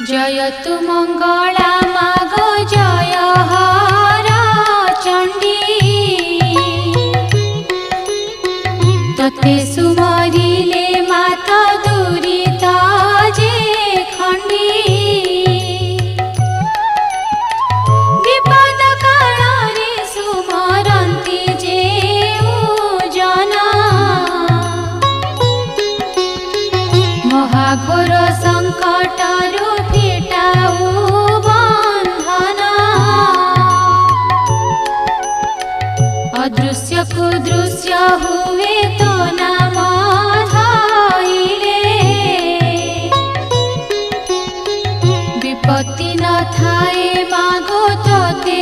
जयतु मंगला मागो जय हरा चंडी तते सुमरिले माता दुरिता जे खंडी विपद काଳରେ सुमरंती जे जना महाघोर संकटरु फिटाऊ बंधना अदृश्य को दृश्य हुए तो नाम धइले विपत्ति न थाए मागो तोते